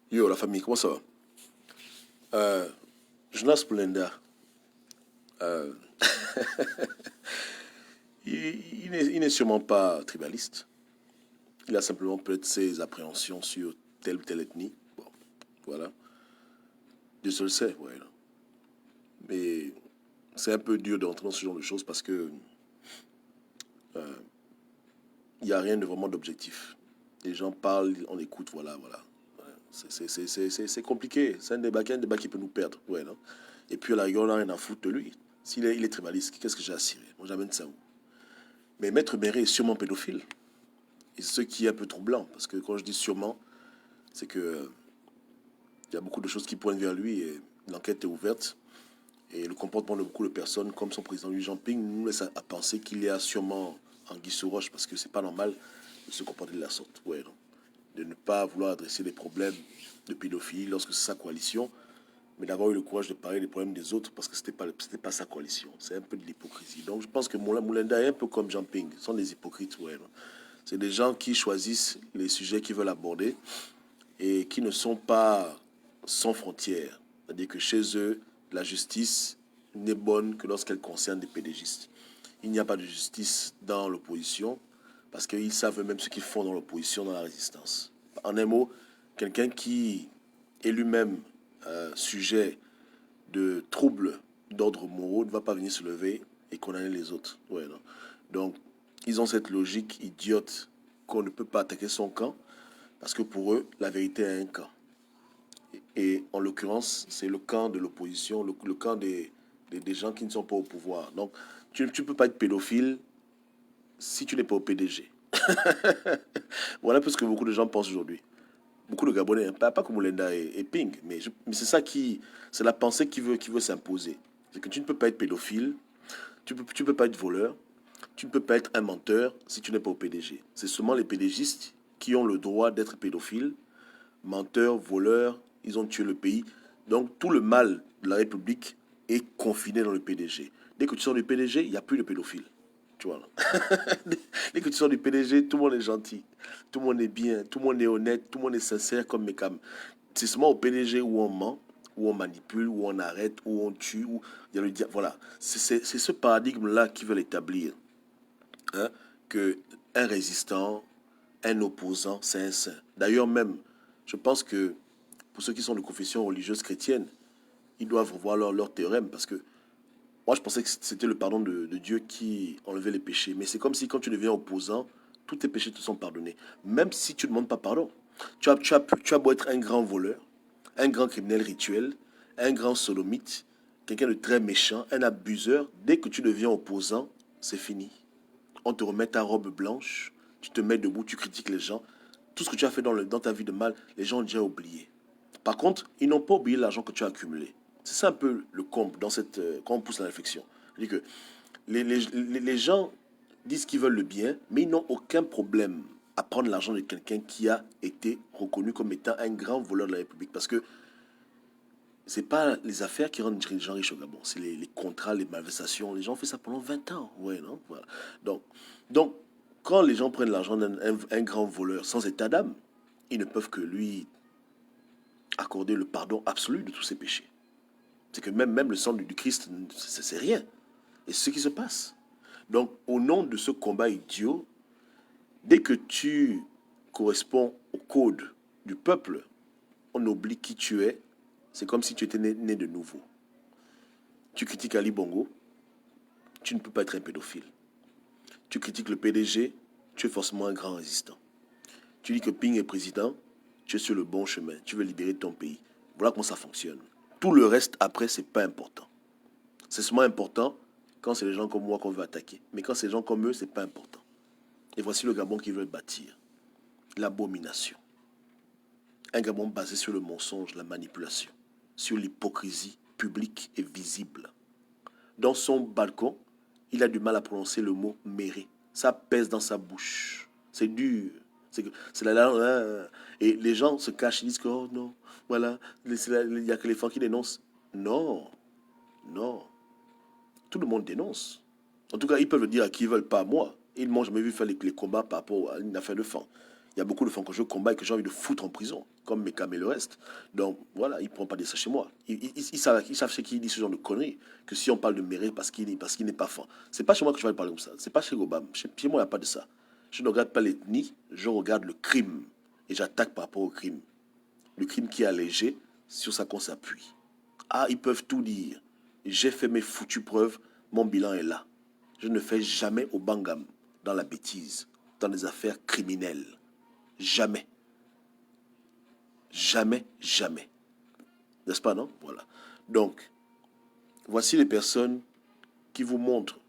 Yo, la famille, comment ça va? Jonas Poulenda, euh, il n'est sûrement pas tribaliste. Il a simplement peut-être ses appréhensions sur telle ou telle ethnie. Bon, voilà. Dieu seul sait, ouais. Mais c'est un peu dur d'entrer dans ce genre de choses parce que il n'y a rien de vraiment d'objectif. Les gens parlent, on écoute, voilà, voilà. C'est compliqué. C'est un débat qui peut nous perdre. Ouais, non? Et puis, à la rigueur, on n'a rien à foutre de lui. S'il est, il est tribaliste, qu'est-ce que j'ai à cirer? Moi, j'amène ça où? Mais Maître Méré est sûrement pédophile. Et c'est ce qui est un peu troublant. Parce que quand je dis sûrement, c'est que il y a beaucoup de choses qui pointent vers lui et l'enquête est ouverte. Et le comportement de beaucoup de personnes, comme son président Xi Jinping, nous laisse à penser qu'il y a sûrement anguille sous roche parce que c'est pas normal de se comporter de la sorte. Ouais, non? De ne pas vouloir adresser les problèmes de pédophilie lorsque c'est sa coalition, mais d'avoir eu le courage de parler des problèmes des autres parce que c'était pas sa coalition. C'est un peu de l'hypocrisie. Donc je pense que Moulenda est un peu comme Jinping. Ce sont des hypocrites, ouais. Non? C'est des gens qui choisissent les sujets qu'ils veulent aborder et qui ne sont pas sans frontières. C'est-à-dire que chez eux, la justice n'est bonne que lorsqu'elle concerne des pédégistes. Il n'y a pas de justice dans l'opposition parce qu'ils savent eux-mêmes ce qu'ils font dans l'opposition, dans la résistance. En un mot, quelqu'un qui est lui-même sujet de troubles d'ordre moraux ne va pas venir se lever et condamner les autres. Ouais, non? Donc, ils ont cette logique idiote qu'on ne peut pas attaquer son camp parce que pour eux, la vérité a un camp. Et en l'occurrence, c'est le camp de l'opposition, le camp des gens qui ne sont pas au pouvoir. Donc, tu ne peux pas être pédophile si tu n'es pas au PDG. Voilà un peu ce que beaucoup de gens pensent aujourd'hui. Beaucoup de Gabonais, hein, pas comme Olenda et Ping, mais c'est ça c'est la pensée qui veut s'imposer. C'est que tu ne peux pas être pédophile, tu peux pas être voleur, tu ne peux pas être un menteur si tu n'es pas au PDG. C'est seulement les PDGistes qui ont le droit d'être pédophiles, menteurs, voleurs, ils ont tué le pays. Donc tout le mal de la République est confiné dans le PDG. Dès que tu sors du PDG, il n'y a plus de pédophiles. Tu vois, là. Dès que tu sors du PDG, tout le monde est gentil. Tout le monde est bien, tout le monde est honnête, tout le monde est sincère comme Mekam. C'est seulement au PDG où on ment, où on manipule, où on arrête, où on tue, où il y a le diable. Voilà. C'est ce paradigme-là qu'ils veulent établir. Hein, que un résistant, un opposant, c'est un saint. D'ailleurs même, je pense que pour ceux qui sont de confession religieuse chrétienne, ils doivent revoir leur théorème parce que moi je pensais que c'était le pardon de Dieu qui enlevait les péchés. Mais c'est comme si quand tu deviens opposant, tous tes péchés te sont pardonnés. Même si tu ne demandes pas pardon. Tu as beau être un grand voleur, un grand criminel rituel, un grand sodomite, quelqu'un de très méchant, un abuseur, dès que tu deviens opposant, c'est fini. On te remet ta robe blanche, tu te mets debout, tu critiques les gens. Tout ce que tu as fait dans ta vie de mal, les gens ont déjà oublié. Par contre, ils n'ont pas oublié l'argent que tu as accumulé. C'est ça un peu le comble dans quand on pousse la réflexion. C'est-à-dire que les gens disent qu'ils veulent le bien, mais ils n'ont aucun problème à prendre l'argent de quelqu'un qui a été reconnu comme étant un grand voleur de la République. Parce que c'est pas les affaires qui rendent les gens riches au Gabon, c'est les contrats, les malversations. Les gens ont fait ça pendant 20 ans. Ouais, non? Voilà. Donc, donc, quand les gens prennent l'argent d'un grand voleur sans état d'âme, ils ne peuvent que lui accorder le pardon absolu de tous ses péchés. C'est que même le sang du Christ, c'est rien. Et c'est ce qui se passe. Donc, au nom de ce combat idiot, dès que tu corresponds au code du peuple, on oublie qui tu es. C'est comme si tu étais né de nouveau. Tu critiques Ali Bongo, tu ne peux pas être un pédophile. Tu critiques le PDG, tu es forcément un grand résistant. Tu dis que Ping est président, tu es sur le bon chemin, tu veux libérer ton pays. Voilà comment ça fonctionne. Tout le reste après, c'est pas important. C'est seulement important quand c'est les gens comme moi qu'on veut attaquer. Mais quand c'est les gens comme eux, c'est pas important. Et voici le Gabon qu'ils veulent bâtir. L'abomination. Un Gabon basé sur le mensonge, la manipulation, sur l'hypocrisie publique et visible. Dans son balcon, il a du mal à prononcer le mot méré. Ça pèse dans sa bouche. C'est dur. C'est la langue. Et les gens se cachent, ils disent que, oh non, voilà, il n'y a que les femmes qui dénoncent. Non, non. Tout le monde dénonce. En tout cas, ils peuvent le dire à qui ils veulent, pas à moi. Ils m'ont jamais vu faire les combats par rapport à une affaire de femmes. Il y a beaucoup de femmes que je combats et que j'ai envie de foutre en prison. comme Mekam et le reste. Donc voilà, il ne prend pas de ça chez moi. Ils savent chez qui il dit ce genre de conneries, que si on parle de mérite parce qu'il n'est pas fin. C'est pas chez moi que je vais parler comme ça. C'est pas chez Gobam. Chez moi, il n'y a pas de ça. Je ne regarde pas l'ethnie, je regarde le crime. Et j'attaque par rapport au crime. Le crime qui est allégé, sur ça qu'on s'appuie. Ah, ils peuvent tout dire. J'ai fait mes foutues preuves, mon bilan est là. Je ne fais jamais au bangam, dans la bêtise, dans des affaires criminelles. Jamais. Jamais, jamais. N'est-ce pas, non? Voilà. Donc, voici les personnes qui vous montrent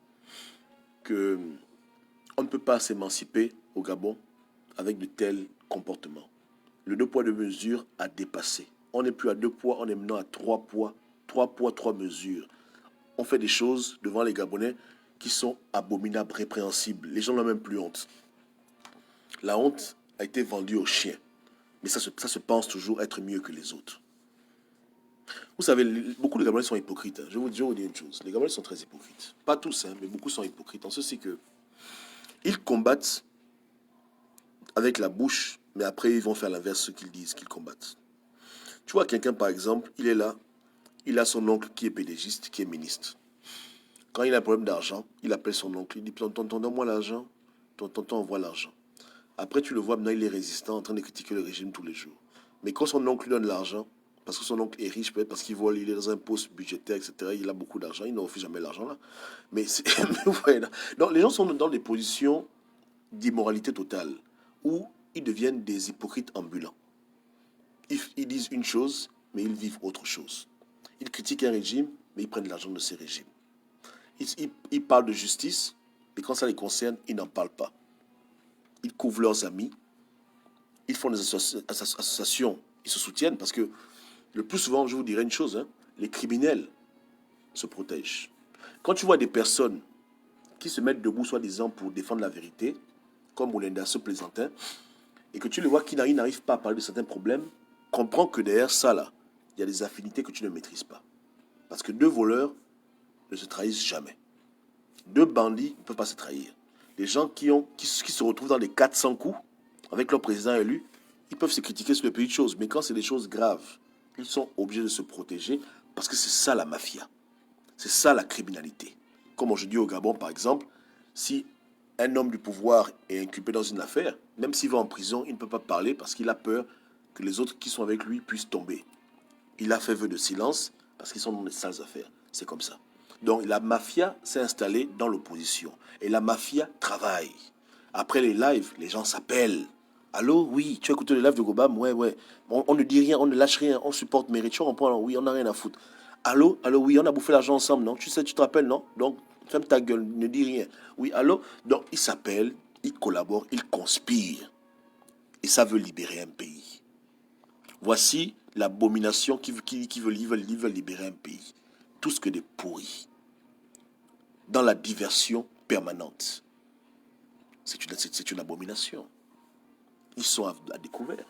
que on ne peut pas s'émanciper au Gabon avec de tels comportements. Le 2 poids 2 mesures a dépassé. On n'est plus à 2 poids, on est maintenant à 3 poids. 3 poids, 3 mesures. On fait des choses devant les Gabonais qui sont abominables, répréhensibles. Les gens n'ont même plus honte. La honte a été vendue aux chiens. Mais ça se pense toujours être mieux que les autres. Vous savez, beaucoup de Gabonais sont hypocrites. Je vais vous dire une chose. Les Gabonais sont très hypocrites. Pas tous, mais beaucoup sont hypocrites. En ceci que ils combattent avec la bouche, mais après ils vont faire l'inverse de ce qu'ils disent qu'ils combattent. Tu vois, quelqu'un, par exemple, il est là, il a son oncle qui est pédégiste, qui est ministre. Quand il a un problème d'argent, il appelle son oncle, il dit, tonton, donne-moi l'argent. Ton tonton envoie l'argent. Après, tu le vois, maintenant, il est résistant, en train de critiquer le régime tous les jours. Mais quand son oncle lui donne l'argent, parce que son oncle est riche, peut-être parce qu'il voit, il est dans un poste budgétaire, etc., il a beaucoup d'argent, il ne refuse jamais l'argent là. Mais, voilà. Donc, les gens sont dans des positions d'immoralité totale, où ils deviennent des hypocrites ambulants. Ils disent une chose, mais ils vivent autre chose. Ils critiquent un régime, mais ils prennent l'argent de ces régimes. Ils parlent de justice, mais quand ça les concerne, ils n'en parlent pas. Ils couvrent leurs amis, ils font des associations, ils se soutiennent, parce que le plus souvent, je vous dirais une chose, les criminels se protègent. Quand tu vois des personnes qui se mettent debout, soi-disant, pour défendre la vérité, comme Moulenda, ce plaisantin, et que tu les vois qui n'arrivent pas à parler de certains problèmes, comprends que derrière ça, là, il y a des affinités que tu ne maîtrises pas. Parce que 2 voleurs ne se trahissent jamais. 2 bandits ne peuvent pas se trahir. Les gens qui se retrouvent dans les 400 coups, avec leur président élu, ils peuvent se critiquer sur le petites choses. Mais quand c'est des choses graves, ils sont obligés de se protéger parce que c'est ça la mafia. C'est ça la criminalité. Comme je dis au Gabon, par exemple, si un homme du pouvoir est inculpé dans une affaire, même s'il va en prison, il ne peut pas parler parce qu'il a peur que les autres qui sont avec lui puissent tomber. Il a fait vœu de silence parce qu'ils sont dans des sales affaires. C'est comme ça. Donc la mafia s'est installée dans l'opposition. Et la mafia travaille. Après les lives, les gens s'appellent. Allô, oui, tu as écouté le live de Gobam? Ouais, ouais. On ne dit rien, on ne lâche rien, on supporte Mérition, on prend, oui, on n'a rien à foutre. Allô, oui, on a bouffé l'argent ensemble, non? Tu sais, tu te rappelles, non? Donc, ferme ta gueule, ne dis rien. Oui, allô? Donc, ils s'appellent, ils collaborent, ils conspirent. Et ça veut libérer un pays. Voici l'abomination qui veut libérer un pays. Tout ce que des pourris. Dans la diversion permanente. C'est une abomination. Ils sont à découvert.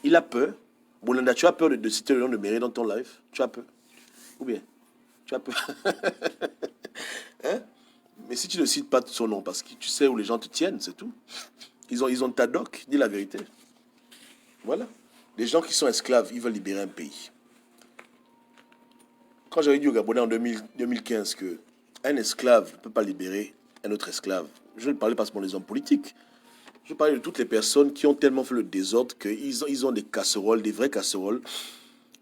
Il a peur. Bolanda, tu as peur de citer le nom de Méré dans ton live? Tu as peur? Ou bien? Tu as peur? Hein? Mais si tu ne cites pas son nom, parce que tu sais où les gens te tiennent, c'est tout. Ils ont ta doc, dis la vérité. Voilà. Les gens qui sont esclaves, ils veulent libérer un pays. Quand j'avais dit au Gabonais en 2015 que un esclave ne peut pas libérer un autre esclave, je ne parlais pas seulement des hommes politiques. Je parlais de toutes les personnes qui ont tellement fait le désordre qu'ils ont des casseroles, des vraies casseroles.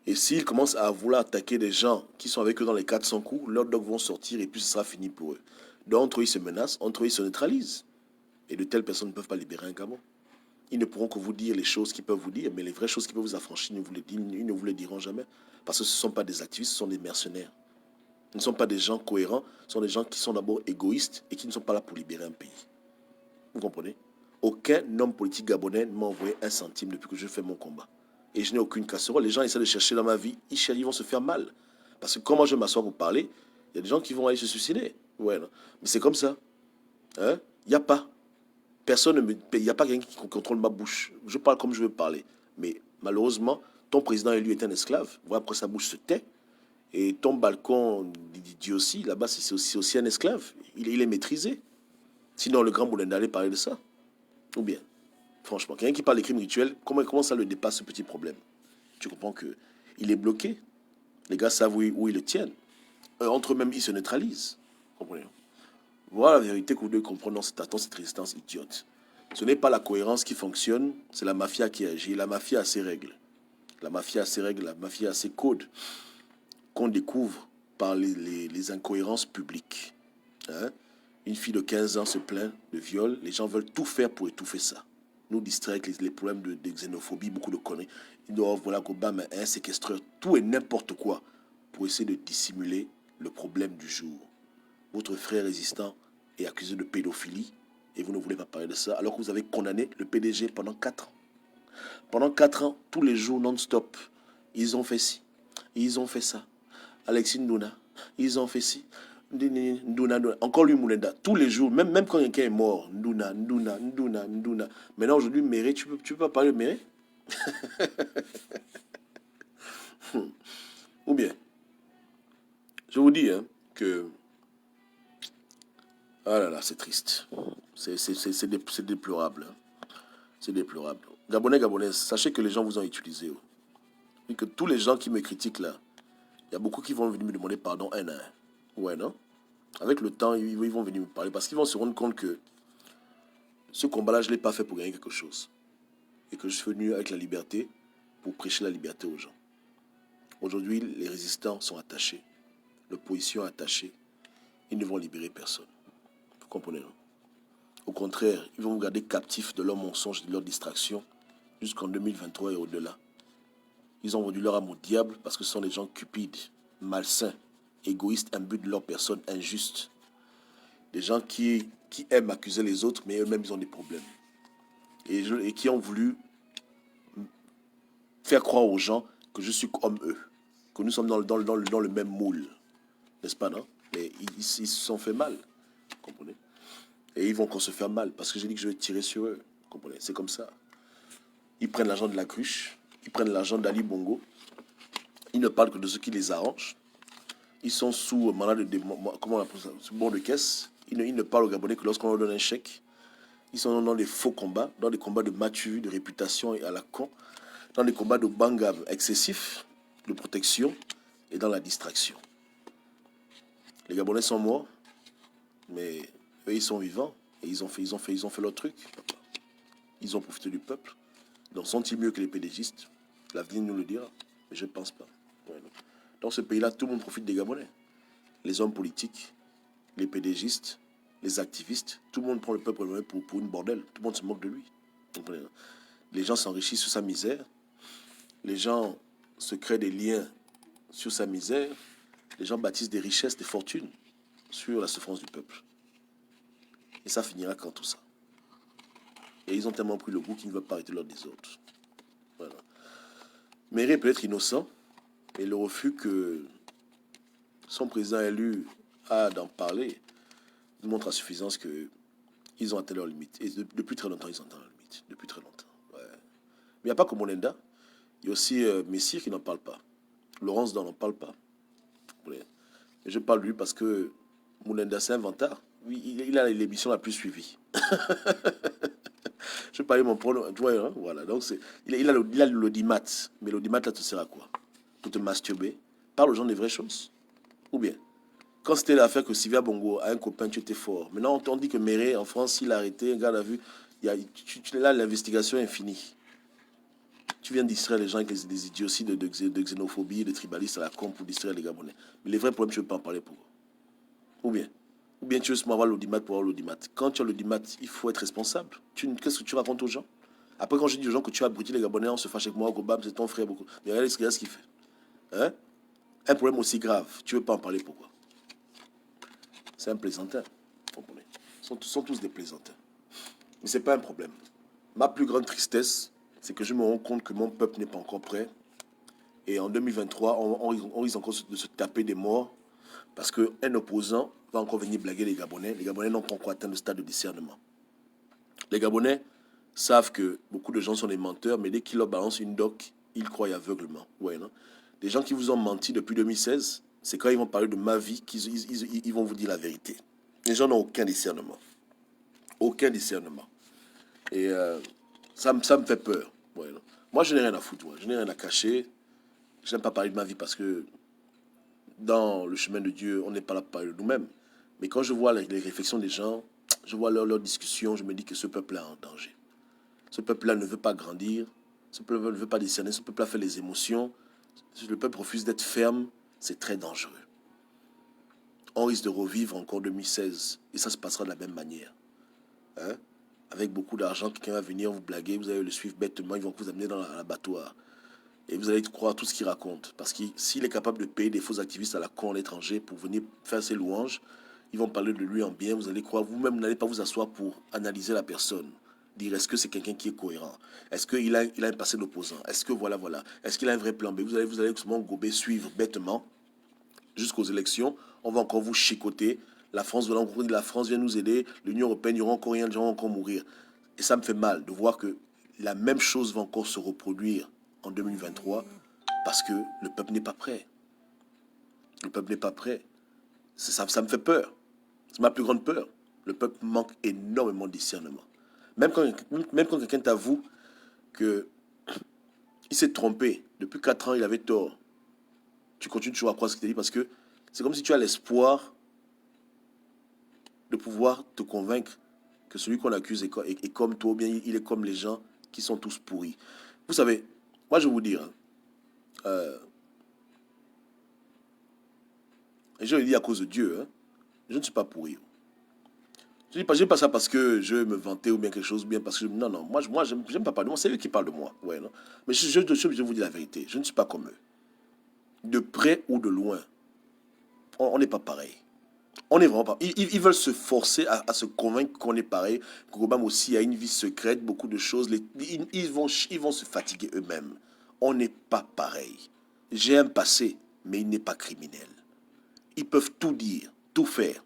Et s'ils commencent à vouloir attaquer des gens qui sont avec eux dans les 400 coups, leurs dogs vont sortir et puis ce sera fini pour eux. Donc entre eux, ils se menacent, entre eux, ils se neutralisent. Et de telles personnes ne peuvent pas libérer un Gabon. Ils ne pourront que vous dire les choses qu'ils peuvent vous dire, mais les vraies choses qui peuvent vous affranchir, ils ne vous les diront jamais. Parce que ce ne sont pas des activistes, ce sont des mercenaires. Ils ne sont pas des gens cohérents, ce sont des gens qui sont d'abord égoïstes et qui ne sont pas là pour libérer un pays. Vous comprenez? Aucun homme politique gabonais ne m'a envoyé un centime depuis que je fais mon combat. Et je n'ai aucune casserole. Les gens essaient de chercher dans ma vie, ils vont se faire mal. Parce que quand moi je m'assois pour parler, il y a des gens qui vont aller se suicider. Ouais, non. Mais c'est comme ça. Hein? Il n'y a pas. Personne ne me. Il n'y a pas quelqu'un qui contrôle ma bouche. Je parle comme je veux parler. Mais malheureusement, ton président élu est un esclave. Voilà pourquoi sa bouche se tait. Et ton balcon dit aussi, là-bas, c'est aussi un esclave. Il est maîtrisé. Sinon, le grand Boulenda allait parler de ça. Ou bien. Franchement, quelqu'un qui parle des crimes rituels, comment ça le dépasse ce petit problème? Tu comprends que il est bloqué. Les gars savent où ils le tiennent. Entre eux-mêmes, ils se neutralisent. Comprenez? Voilà la vérité que vous devez comprendre dans cette résistance idiote. Ce n'est pas la cohérence qui fonctionne, c'est la mafia qui agit. La mafia a ses règles. La mafia a ses règles, la mafia a ses codes qu'on découvre par les incohérences publiques. Hein? Une fille de 15 ans se plaint de viol, les gens veulent tout faire pour étouffer ça. Nous distraire avec les problèmes de xénophobie, beaucoup de conneries. Ils doivent, voilà qu'Obama est un séquestreur, tout et n'importe quoi pour essayer de dissimuler le problème du jour. Votre frère résistant est accusé de pédophilie et vous ne voulez pas parler de ça alors que vous avez condamné le PDG pendant 4 ans. Pendant 4 ans, tous les jours non-stop, ils ont fait ci, ils ont fait ça. Alexis Ndouna, ils ont fait ci. Ndouna. Encore lui, Moulenda, tous les jours, même quand quelqu'un est mort, Ndouna. Maintenant, aujourd'hui, Méré, tu peux pas parler de Méré? Ou bien, je vous dis que... Ah là là, c'est triste. C'est déplorable. C'est déplorable. Gabonais, Gabonaises, sachez que les gens vous ont utilisé. Et que tous les gens qui me critiquent là, il y a beaucoup qui vont venir me demander pardon un à un. Ouais, non? Avec le temps, ils vont venir me parler parce qu'ils vont se rendre compte que ce combat-là, je ne l'ai pas fait pour gagner quelque chose. Et que je suis venu avec la liberté pour prêcher la liberté aux gens. Aujourd'hui, les résistants sont attachés. L'opposition est attachée. Ils ne vont libérer personne. Vous comprenez, non? Au contraire, ils vont vous garder captifs de leurs mensonges et de leurs distractions jusqu'en 2023 et au-delà. Ils ont vendu leur âme au diable parce que ce sont des gens cupides, malsains, égoïstes, imbus de leur personne, injustes. Des gens qui aiment accuser les autres, mais eux-mêmes, ils ont des problèmes. Et qui ont voulu faire croire aux gens que je suis comme eux, que nous sommes dans le même moule. N'est-ce pas, non? Mais ils se sont fait mal, comprenez? Et ils vont encore se faire mal, parce que j'ai dit que je vais tirer sur eux, comprenez? C'est comme ça. Ils prennent l'argent de la cruche, ils prennent l'argent d'Ali Bongo, ils ne parlent que de ce qui les arrange. Ils sont sous mandat de comment on appelle ça, sous bon de caisse. Ils ne parlent aux Gabonais que lorsqu'on leur donne un chèque. Ils sont dans des faux combats, dans des combats de matu, de réputation et à la con, dans des combats de bangab excessifs, de protection et dans la distraction. Les Gabonais sont morts, mais eux, ils sont vivants et ils ont fait leur truc. Ils ont profité du peuple. Donc sont-ils mieux que les pédégistes? L'avenir nous le dira, mais je ne pense pas. Ouais, dans ce pays-là, tout le monde profite des Gabonais. Les hommes politiques, les pédégistes, les activistes, tout le monde prend le peuple pour une bordelle. Tout le monde se moque de lui. Les gens s'enrichissent sur sa misère. Les gens se créent des liens sur sa misère. Les gens bâtissent des richesses, des fortunes sur la souffrance du peuple. Et ça finira quand tout ça. Et ils ont tellement pris le goût qu'ils ne veulent pas arrêter l'ordre des autres. Voilà. Méré peut être innocent, mais le refus que son président élu a d'en parler montre à suffisance qu'ils ont atteint leur limite. Et depuis très longtemps, ils ont atteint leur limite. Depuis très longtemps. Ouais. Mais il n'y a pas que Monenda. Il y a aussi Messire qui n'en parle pas. Laurence n'en parle pas. Et je parle de lui parce que Monenda, c'est un vantard. Oui, il a l'émission la plus suivie. Je parlais mon pronom. Hein, voilà. Donc il a l'audimat. Mais l'audimat, là, te sert à quoi? Pour te masturber. Parle aux gens des vraies choses. Ou bien, quand c'était l'affaire que Sylvia Bongo a un copain, tu étais fort. Maintenant, on dit que Méré, en France, il a arrêté, un gars l'a vu. Là, l'investigation est finie. Tu viens distraire les gens avec des idioties de xénophobie, de tribalistes à la con pour distraire les Gabonais. Mais les vrais problèmes, tu ne veux pas en parler pour eux. Ou bien tu veux seulement avoir l'audimat pour avoir l'audimat. Quand tu as l'audimat, il faut être responsable. Qu'est-ce que tu racontes aux gens? Après, quand je dis aux gens que tu as abruti les Gabonais, on se fâche avec moi, Gobam, c'est ton frère beaucoup. Mais regardez ce qu'il fait. Hein? Un problème aussi grave, tu ne veux pas en parler pourquoi? C'est un plaisantin. Comprenez? Ils sont tous des plaisantins. Mais ce n'est pas un problème. Ma plus grande tristesse, c'est que je me rends compte que mon peuple n'est pas encore prêt. Et en 2023, on risque encore de se taper des morts parce qu'un opposant va encore venir blaguer les Gabonais. Les Gabonais n'ont pas encore atteint le stade de discernement. Les Gabonais savent que beaucoup de gens sont des menteurs, mais dès qu'ils leur balancent une doc, ils croient aveuglement. Ouais, non? Les gens qui vous ont menti depuis 2016, c'est quand ils vont parler de ma vie qu'ils vont vous dire la vérité. Les gens n'ont aucun discernement. Aucun discernement. Et Ça me fait peur. Ouais, non. Moi, je n'ai rien à foutre. Je n'ai rien à cacher. Je n'aime pas parler de ma vie parce que dans le chemin de Dieu, on n'est pas là pour parler de nous-mêmes. Mais quand je vois les réflexions des gens, je vois leurs discussions, je me dis que ce peuple-là est en danger. Ce peuple-là ne veut pas grandir. Ce peuple ne veut pas discerner. Ce peuple-là fait les émotions. Si le peuple refuse d'être ferme, c'est très dangereux. On risque de revivre encore 2016. Et ça se passera de la même manière. Hein? Avec beaucoup d'argent, quelqu'un va venir vous blaguer, vous allez le suivre bêtement, ils vont vous amener dans l'abattoir. Et vous allez croire tout ce qu'il raconte. Parce que s'il est capable de payer des faux activistes à la con à l'étranger pour venir faire ses louanges, ils vont parler de lui en bien, vous allez croire, vous-même n'allez pas vous asseoir pour analyser la personne. Dire est-ce que c'est quelqu'un qui est cohérent? Est-ce qu'il a, il a un passé d'opposant? Est-ce que voilà, voilà. Est-ce qu'il a un vrai plan B? Vous allez souvent gober, suivre bêtement jusqu'aux élections. On va encore vous chicoter. La France vient nous aider. L'Union européenne, il y aura encore rien, les gens vont encore mourir. Et ça me fait mal de voir que la même chose va encore se reproduire en 2023 parce que le peuple n'est pas prêt. Le peuple n'est pas prêt. Ça me fait peur. C'est ma plus grande peur. Le peuple manque énormément de discernement. Même quand quelqu'un t'avoue qu'il s'est trompé, depuis 4 ans, il avait tort. Tu continues toujours à croire ce qu'il te dit parce que c'est comme si tu as l'espoir de pouvoir te convaincre que celui qu'on accuse est comme toi, ou bien il est comme les gens qui sont tous pourris. Vous savez, moi je vais vous dire, et je le dis à cause de Dieu, je ne suis pas pourri. Je ne dis pas ça parce que je veux me vanter ou bien quelque chose, bien parce que... Non, non, moi j'aime pas parler de moi, c'est eux qui parlent de moi. Ouais, non? Mais je vous dis la vérité, je ne suis pas comme eux. De près ou de loin, on n'est pas pareil. On n'est vraiment pas. Ils veulent se forcer à se convaincre qu'on est pareil, qu'Obama aussi a une vie secrète, beaucoup de choses. Ils vont se fatiguer eux-mêmes. On n'est pas pareil. J'ai un passé, mais il n'est pas criminel. Ils peuvent tout dire, tout faire.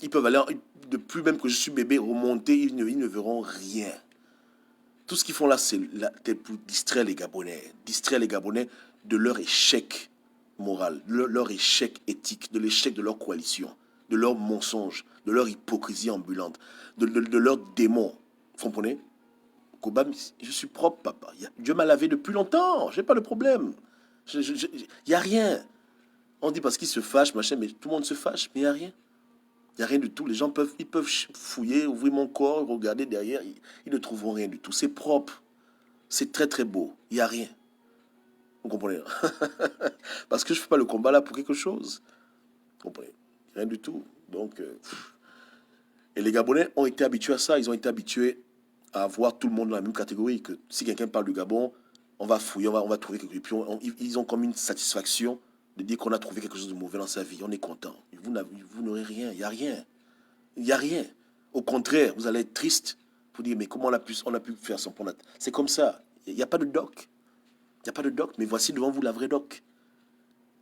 Ils peuvent aller, depuis même que je suis bébé, remonter, ils ne verront rien. Tout ce qu'ils font là, c'est pour distraire les Gabonais de leur échec moral, de leur échec éthique, de l'échec de leur coalition, de leurs mensonges, de leur hypocrisie ambulante, de leurs démons. Vous comprenez? Kobam, je suis propre, papa. Dieu m'a lavé depuis longtemps. J'ai pas de problème. Il n'y a rien. On dit parce qu'ils se fâchent, machin, mais tout le monde se fâche, mais il n'y a rien. Il n'y a rien du tout. Les gens peuvent fouiller, ouvrir mon corps, regarder derrière. Ils ne trouveront rien du tout. C'est propre. C'est très très beau. Il n'y a rien. Vous comprenez? Parce que je ne fais pas le combat là pour quelque chose. Vous comprenez? Rien du tout. Donc, et les Gabonais ont été habitués à ça. Ils ont été habitués à voir tout le monde dans la même catégorie. Que si quelqu'un parle du Gabon, on va fouiller, on va trouver quelque chose. Puis ils ont comme une satisfaction de dire qu'on a trouvé quelque chose de mauvais dans sa vie. On est content. Vous n'aurez rien. Il n'y a rien. Il n'y a rien. Au contraire, vous allez être triste pour dire mais comment on a pu faire son point. C'est comme ça. Il n'y a pas de doc. Il n'y a pas de doc, mais voici devant vous la vraie doc.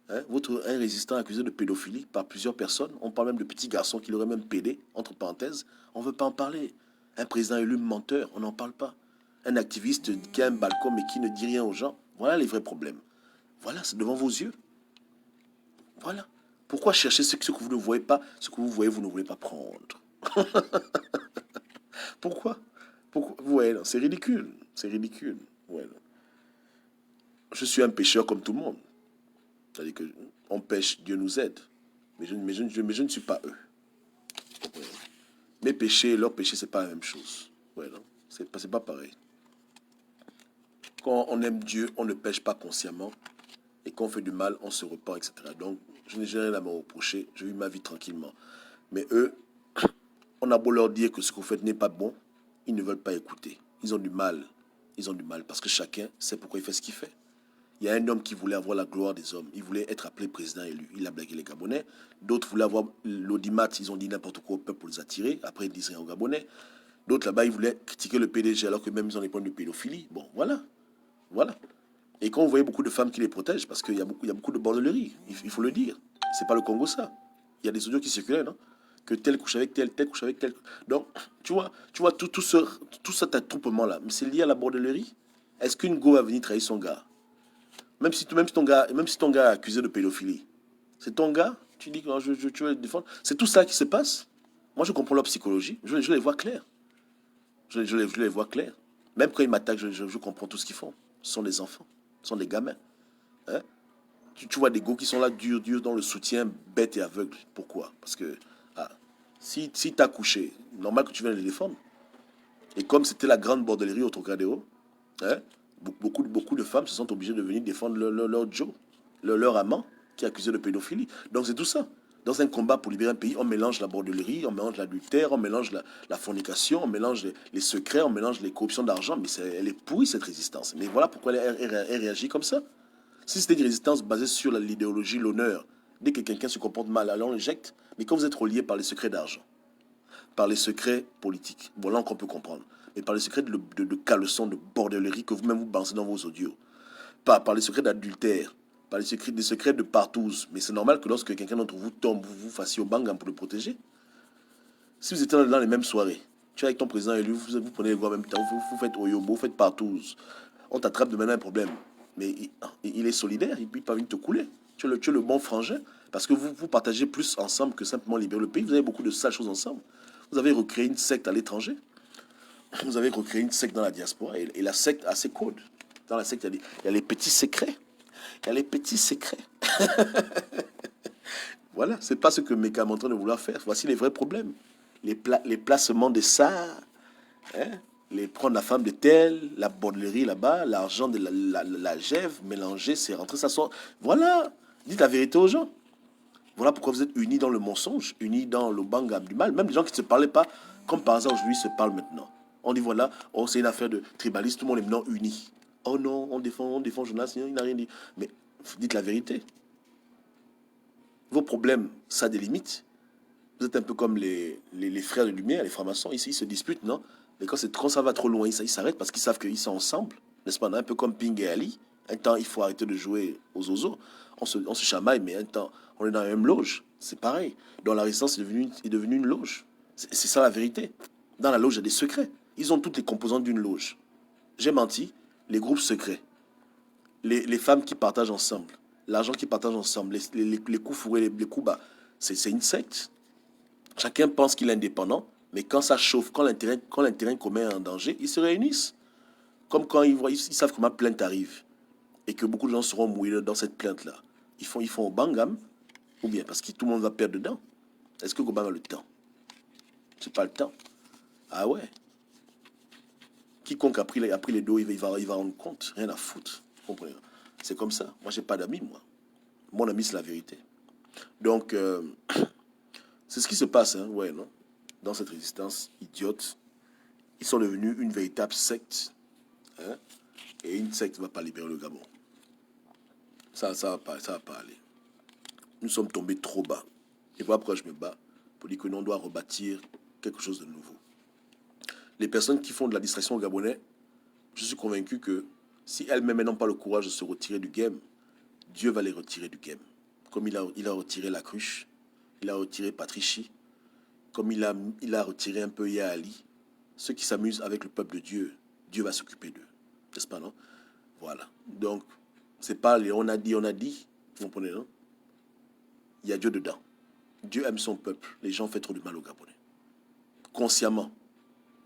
Hein? Un résistant accusé de pédophilie par plusieurs personnes. On parle même de petits garçons qui l'auraient même pédé, entre parenthèses. On ne veut pas en parler. Un président élu menteur, on n'en parle pas. Un activiste qui a un balcon mais qui ne dit rien aux gens. Voilà les vrais problèmes. Voilà, c'est devant vos yeux. Voilà. Pourquoi chercher ce que vous ne voyez pas, ce que vous voyez, vous ne voulez pas prendre? Pourquoi? Ouais, c'est ridicule. C'est ridicule. Ouais, je suis un pécheur comme tout le monde. C'est-à-dire qu'on pêche, Dieu nous aide. Mais je ne suis pas eux. Ouais. Mes péchés et leurs péchés, c'est pas la même chose. Ouais, non? C'est pas pareil. Quand on aime Dieu, on ne pêche pas consciemment. Et quand on fait du mal, on se repent, etc. Donc, je n'ai rien à me reprocher. Je vis ma vie tranquillement. Mais eux, on a beau leur dire que ce que vous faites n'est pas bon, ils ne veulent pas écouter. Ils ont du mal. Ils ont du mal parce que chacun sait pourquoi il fait ce qu'il fait. Il y a un homme qui voulait avoir la gloire des hommes. Il voulait être appelé président élu. Il a blagué les Gabonais. D'autres voulaient avoir l'audimat. Ils ont dit n'importe quoi au peuple pour les attirer. Après, ils disent rien aux Gabonais. D'autres là-bas, ils voulaient critiquer le PDG alors que même ils ont des problèmes de pédophilie. Bon, voilà. Voilà. Et quand vous voyez beaucoup de femmes qui les protègent, parce qu'il y a beaucoup de bordellerie, il faut le dire. C'est pas le Congo ça. Il y a des audios qui circulaient, non? Que tel couche avec tel couche avec tel. Donc, tu vois tout cet attroupement-là, mais c'est lié à la bordellerie. Est-ce qu'une go va venir trahir son gars? Même si ton gars est accusé de pédophilie, c'est ton gars, tu dis que tu veux le défendre. C'est tout ça qui se passe. Moi, je comprends leur psychologie. Je les vois clair. Je les vois clair. Même quand ils m'attaquent, je comprends tout ce qu'ils font. Ce sont des enfants, ce sont des gamins. Hein? Tu vois des gars qui sont là, durs, durs, dans le soutien, bêtes et aveugles. Pourquoi? Parce que ah, si t'as couché, normal que tu viennes les défendre. Et comme c'était la grande bordelerie au Trocadéro, hein, beaucoup de femmes se sont obligées de venir défendre leur Joe, leur amant qui est accusé de pédophilie. Donc c'est tout ça. Dans un combat pour libérer un pays, on mélange la bordellerie, on mélange l'adultère, on mélange la fornication, on mélange les secrets, on mélange les corruptions d'argent. Mais elle est pourrie cette résistance. Mais voilà pourquoi elle réagit comme ça. Si c'était une résistance basée sur l'idéologie, l'honneur, dès que quelqu'un se comporte mal, alors on l'éjecte. Mais quand vous êtes relié par les secrets d'argent, par les secrets politiques, voilà qu'on peut comprendre. Mais par les secrets de caleçon, de bordellerie que vous-même vous balancez dans vos audios. Pas par les secrets d'adultère, par les secrets de partouze. Mais c'est normal que lorsque quelqu'un d'entre vous tombe, vous vous fassiez au bangam pour le protéger. Si vous étiez dans les mêmes soirées, tu es avec ton président élu, vous prenez les voix en même temps, vous faites oyobo, vous faites partouze. On t'attrape de maintenant un problème. Mais il est solidaire, il ne peut pas venir te couler. Tu es le bon frangin. Parce que vous partagez plus ensemble que simplement libérer le pays. Vous avez beaucoup de sales choses ensemble. Vous avez recréé une secte à l'étranger. Vous avez recréé une secte dans la diaspora. Et la secte a ses codes. Dans la secte, il y a les petits secrets. Il y a les petits secrets. Voilà, c'est pas ce que Meka est en train de vouloir faire. Voici les vrais problèmes. Les placements de ça, hein, prendre la femme de tel, la bordellerie là-bas, l'argent de la gève, mélanger, c'est rentrer, ça sort. Voilà, dites la vérité aux gens. Voilà pourquoi vous êtes unis dans le mensonge, unis dans le bangam du mal. Même les gens qui ne se parlaient pas, comme par hasard aujourd'hui, se parlent maintenant. On dit voilà, oh, c'est une affaire de tribalisme, tout le monde est maintenant uni. Oh non, on défend Jonas, il n'a rien dit. Mais dites la vérité. Vos problèmes, ça a des limites. Vous êtes un peu comme les frères de lumière, les francs-maçons. Ici, ils se disputent, non? Mais quand ça va trop loin, ils s'arrêtent parce qu'ils savent qu'ils sont ensemble. N'est-ce pas? Un peu comme Ping et Ali. Un temps, il faut arrêter de jouer aux oiseaux. On se chamaille, mais un temps, on est dans la même loge. C'est pareil. Dans la résistance, est devenue une loge. C'est ça la vérité. Dans la loge, il y a des secrets. Ils ont toutes les composantes d'une loge. J'ai menti. Les groupes secrets. Les femmes qui partagent ensemble. L'argent qui partagent ensemble. Les coups fourrés, les coups bas. C'est une secte. Chacun pense qu'il est indépendant, mais quand ça chauffe, quand l'intérêt commun est en danger, ils se réunissent. Comme quand ils savent que ma plainte arrive et que beaucoup de gens seront mouillés dans cette plainte-là. Ils font au bangam, ou bien parce que tout le monde va perdre dedans. Est-ce que Gobang a le temps? C'est pas le temps. Ah ouais. Quiconque a pris les dos, il va rendre compte. Rien à foutre. Comprenez? C'est comme ça. Moi, j'ai pas d'amis, moi. Mon ami, c'est la vérité. Donc, c'est ce qui se passe, hein, ouais, non? Dans cette résistance idiote. Ils sont devenus une véritable secte. Hein? Et une secte ne va pas libérer le Gabon. Ça va pas aller. Nous sommes tombés trop bas. Et voilà pourquoi je me bats. Pour dire que l'on doit rebâtir quelque chose de nouveau. Les personnes qui font de la distraction au Gabonais, je suis convaincu que si elles-mêmes n'ont pas le courage de se retirer du game, Dieu va les retirer du game. Comme il a retiré la cruche, il a retiré Patrici, comme il a retiré un peu Yaali. Ceux qui s'amusent avec le peuple de Dieu, Dieu va s'occuper d'eux. N'est-ce pas, non? Voilà. Donc, c'est pas les on a dit, vous comprenez, non? Il y a Dieu dedans. Dieu aime son peuple. Les gens font trop de mal aux Gabonais. Consciemment.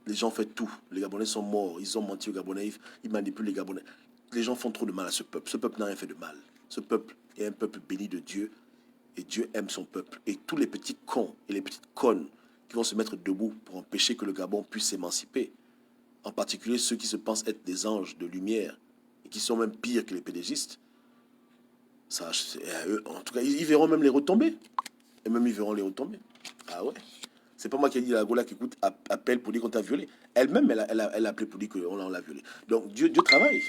Les gens font tout. Les Gabonais sont morts. Ils ont menti aux Gabonais. Ils manipulent les Gabonais. Les gens font trop de mal à ce peuple. Ce peuple n'a rien fait de mal. Ce peuple est un peuple béni de Dieu. Et Dieu aime son peuple. Et tous les petits cons et les petites connes qui vont se mettre debout pour empêcher que le Gabon puisse s'émanciper, en particulier ceux qui se pensent être des anges de lumière et qui sont même pires que les pédégistes, ça, en tout cas, ils verront même les retombées. Et même ils verront les retombées. Ah ouais. C'est pas moi qui ai dit la Gola qui écoute appelle pour dire qu'on t'a violé. Elle-même, elle a appelé pour dire qu'on l'a violé. Donc Dieu travaille.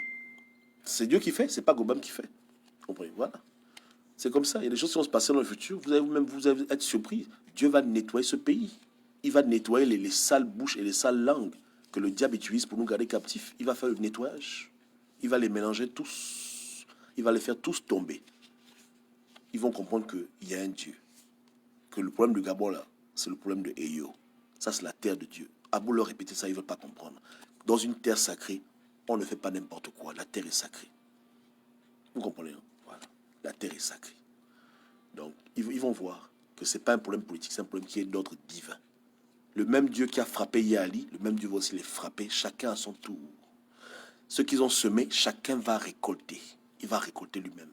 C'est Dieu qui fait, c'est pas Gobam qui fait. Vous comprenez? Voilà. C'est comme ça. Il y a des choses qui vont se passer dans le futur. Vous allez être surpris. Dieu va nettoyer ce pays. Il va nettoyer les sales bouches et les sales langues que le diable utilise pour nous garder captifs. Il va faire le nettoyage. Il va les mélanger tous. Il va les faire tous tomber. Ils vont comprendre qu'il y a un Dieu. Que le problème du Gabon, là, c'est le problème de Eyo. Ça, c'est la terre de Dieu. À beau leur répéter ça, ils ne veulent pas comprendre. Dans une terre sacrée, on ne fait pas n'importe quoi. La terre est sacrée. Vous comprenez, hein? Voilà. La terre est sacrée. Donc, ils vont voir que ce n'est pas un problème politique, c'est un problème qui est d'ordre divin. Le même Dieu qui a frappé Yali, le même Dieu va aussi les frapper, chacun à son tour. Ce qu'ils ont semé, chacun va récolter. Il va récolter lui-même.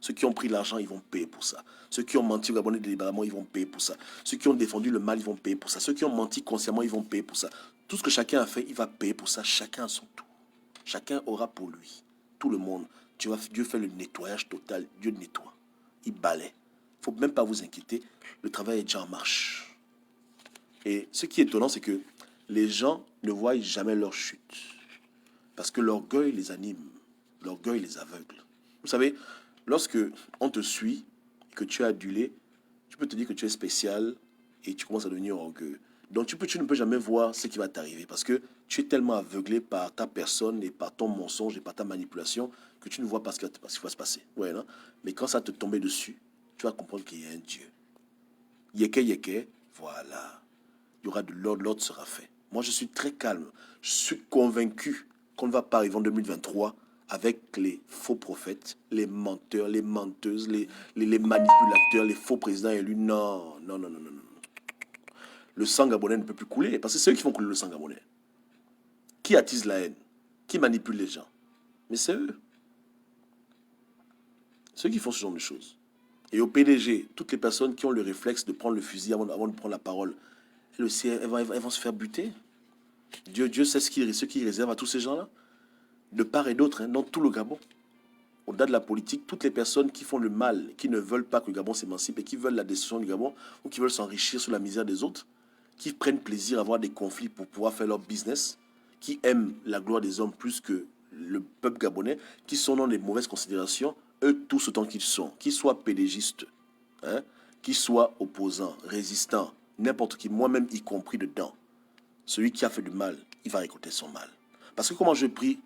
Ceux qui ont pris l'argent, ils vont payer pour ça. Ceux qui ont menti au Gabon délibérément, ils vont payer pour ça. Ceux qui ont défendu le mal, ils vont payer pour ça. Ceux qui ont menti consciemment, ils vont payer pour ça. Tout ce que chacun a fait, il va payer pour ça. Chacun à son tour. Chacun aura pour lui. Tout le monde. Dieu fait le nettoyage total. Dieu nettoie. Il balaie. Il ne faut même pas vous inquiéter. Le travail est déjà en marche. Et ce qui est étonnant, c'est que les gens ne voient jamais leur chute. Parce que l'orgueil les anime. L'orgueil les aveugle. Vous savez, lorsque on te suit, que tu es adulé, tu peux te dire que tu es spécial et tu commences à devenir orgueilleux. Donc tu ne peux jamais voir ce qui va t'arriver parce que tu es tellement aveuglé par ta personne et par ton mensonge et par ta manipulation que tu ne vois pas ce qui va se passer. Ouais, non? Mais quand ça te tombe dessus, tu vas comprendre qu'il y a un Dieu. Yeke, yeke, voilà. Il y aura de l'ordre sera fait. Moi, je suis très calme. Je suis convaincu qu'on ne va pas arriver en 2023 avec les faux prophètes, les menteurs, les menteuses, les manipulateurs, les faux présidents élus. Non, non, non, non, non. Le sang gabonais ne peut plus couler parce que c'est eux qui font couler le sang gabonais. Qui attise la haine? Qui manipule les gens? Mais c'est eux. Ceux qui font ce genre de choses. Et au PDG, toutes les personnes qui ont le réflexe de prendre le fusil avant de prendre la parole, elles vont se faire buter. Dieu sait ce qu'il réserve à tous ces gens-là. De part et d'autre, hein, dans tout le Gabon. Au-delà de la politique, toutes les personnes qui font le mal, qui ne veulent pas que le Gabon s'émancipe et qui veulent la destruction du Gabon ou qui veulent s'enrichir sur la misère des autres, qui prennent plaisir à avoir des conflits pour pouvoir faire leur business, qui aiment la gloire des hommes plus que le peuple gabonais, qui sont dans des mauvaises considérations, eux tous autant qu'ils sont, qu'ils soient pédégistes, hein, qu'ils soient opposants, résistants, n'importe qui, moi-même y compris dedans. Celui qui a fait du mal, il va récolter son mal. Parce que comment je prie,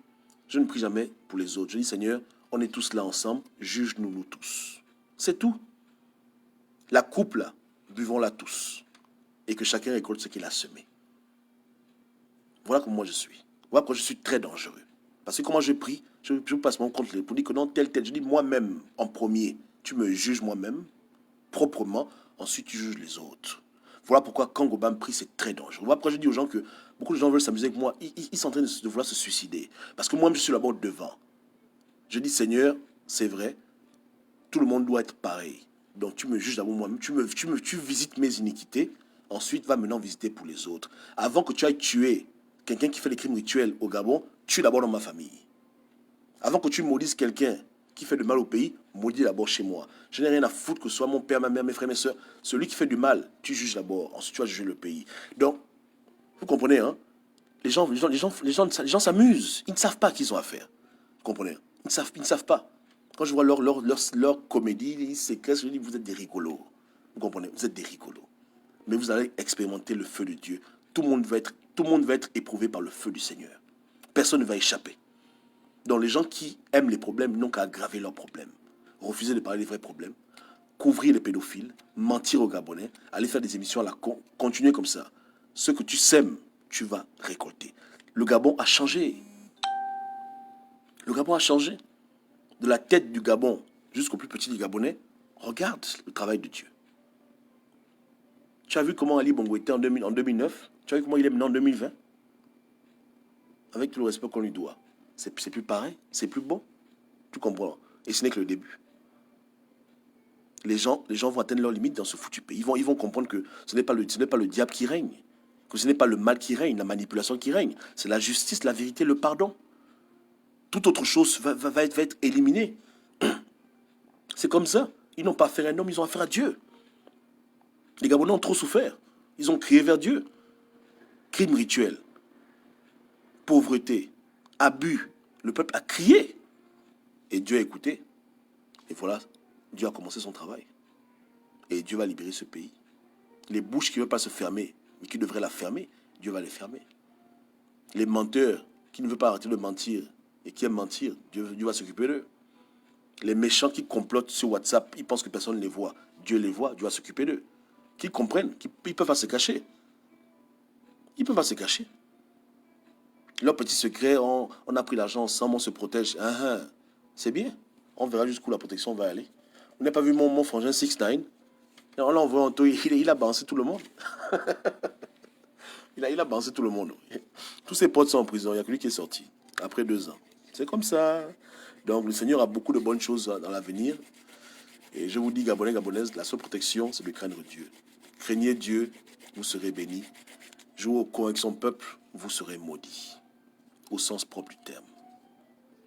je ne prie jamais pour les autres. Je dis, Seigneur, on est tous là ensemble, juge-nous, nous tous. C'est tout. La coupe là, buvons-la tous. Et que chacun récolte ce qu'il a semé. Voilà comment moi je suis. Voilà pourquoi je suis très dangereux. Parce que comment je prie, je passe mon compte pour dire que non, tel. Je dis moi-même en premier, tu me juges moi-même, proprement, ensuite tu juges les autres. Voilà pourquoi quand Gobam prie, c'est très dangereux. Voilà pourquoi je dis aux gens que beaucoup de gens veulent s'amuser avec moi. Ils sont en train de vouloir se suicider. Parce que moi-même, je suis là-bas devant. Je dis, Seigneur, c'est vrai, tout le monde doit être pareil. Donc tu me juges d'abord moi-même, tu visites mes iniquités, ensuite va maintenant visiter pour les autres. Avant que tu ailles tuer quelqu'un qui fait des crimes rituels au Gabon, tue d'abord dans ma famille. Avant que tu maudisses quelqu'un qui fait du mal au pays, maudis d'abord chez moi. Je n'ai rien à foutre que ce soit mon père, ma mère, mes frères, mes soeurs. Celui qui fait du mal, tu juges d'abord, ensuite tu vas juger le pays. Donc, vous comprenez, hein? Les gens s'amusent. Ils ne savent pas qu'ils ont affaire. Vous comprenez? Ils ne savent pas. Quand je vois leur comédie, ils séquestrent, je dis, vous êtes des rigolos. Vous comprenez? Vous êtes des rigolos. Mais vous allez expérimenter le feu de Dieu. Tout le monde va être éprouvé par le feu du Seigneur. Personne ne va échapper. Donc les gens qui aiment les problèmes n'ont qu'à aggraver leurs problèmes. Refuser de parler des vrais problèmes. Couvrir les pédophiles. Mentir aux Gabonais. Aller faire des émissions à la con. Continuer comme ça. Ce que tu sèmes, tu vas récolter. Le Gabon a changé. Le Gabon a changé. De la tête du Gabon jusqu'au plus petit des Gabonais, regarde le travail de Dieu. Tu as vu comment Ali Bongo était en 2009? Tu as vu comment il est maintenant en 2020? Avec tout le respect qu'on lui doit. C'est plus pareil, c'est plus bon. Tu comprends? Et ce n'est que le début. Les gens vont atteindre leurs limites dans ce foutu pays. Ils vont comprendre que ce n'est pas le diable qui règne, que ce n'est pas le mal qui règne, la manipulation qui règne. C'est la justice, la vérité, le pardon. Toute autre chose va être éliminée. C'est comme ça. Ils n'ont pas affaire à un homme, ils ont affaire à Dieu. Les Gabonais ont trop souffert. Ils ont crié vers Dieu. Crimes rituels, pauvreté, abus. Le peuple a crié. Et Dieu a écouté. Et voilà, Dieu a commencé son travail. Et Dieu va libérer ce pays. Les bouches qui ne veulent pas se fermer, mais qui devraient la fermer, Dieu va les fermer. Les menteurs qui ne veulent pas arrêter de mentir et qui aiment mentir, Dieu va s'occuper d'eux. Les méchants qui complotent sur WhatsApp, ils pensent que personne ne les voit. Dieu les voit, Dieu va s'occuper d'eux. Qu'ils comprennent, ils ne peuvent pas se cacher. Ils ne peuvent pas se cacher. Leur petit secret, on a pris l'argent ensemble, on se protège. C'est bien. On verra jusqu'où la protection va aller. Vous n'avez pas vu mon frangin 6ix9ine? On l'envoie en tout, il a balancé tout le monde. il a balancé tout le monde. Tous ses potes sont en prison, il n'y a que lui qui est sorti, après 2 ans. C'est comme ça. Donc le Seigneur a beaucoup de bonnes choses dans l'avenir. Et je vous dis, Gabonais, Gabonaises, la seule protection, c'est de craindre Dieu. Craignez Dieu, vous serez bénis. Jouez au con avec son peuple, vous serez maudits. Au sens propre du terme.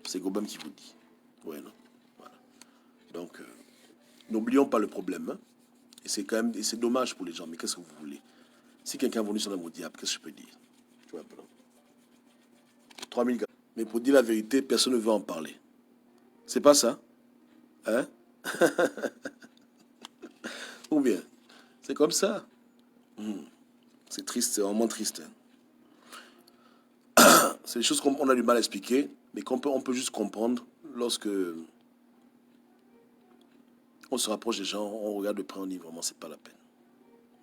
C'est Gobam qui vous dit. Ouais, non? Voilà. Donc, n'oublions pas le problème. Hein? Et c'est quand même, et c'est dommage pour les gens, mais qu'est-ce que vous voulez? Si quelqu'un est venu sur le mot diable, qu'est-ce que je peux dire? Tu vois, 3000 gars. Mais pour dire la vérité, personne ne veut en parler. C'est pas ça? Hein? Ou bien, c'est comme ça. C'est triste, c'est vraiment triste. Hein. C'est des choses qu'on a du mal à expliquer, mais on peut juste comprendre lorsque on se rapproche des gens, on regarde de près, on dit vraiment, c'est pas la peine.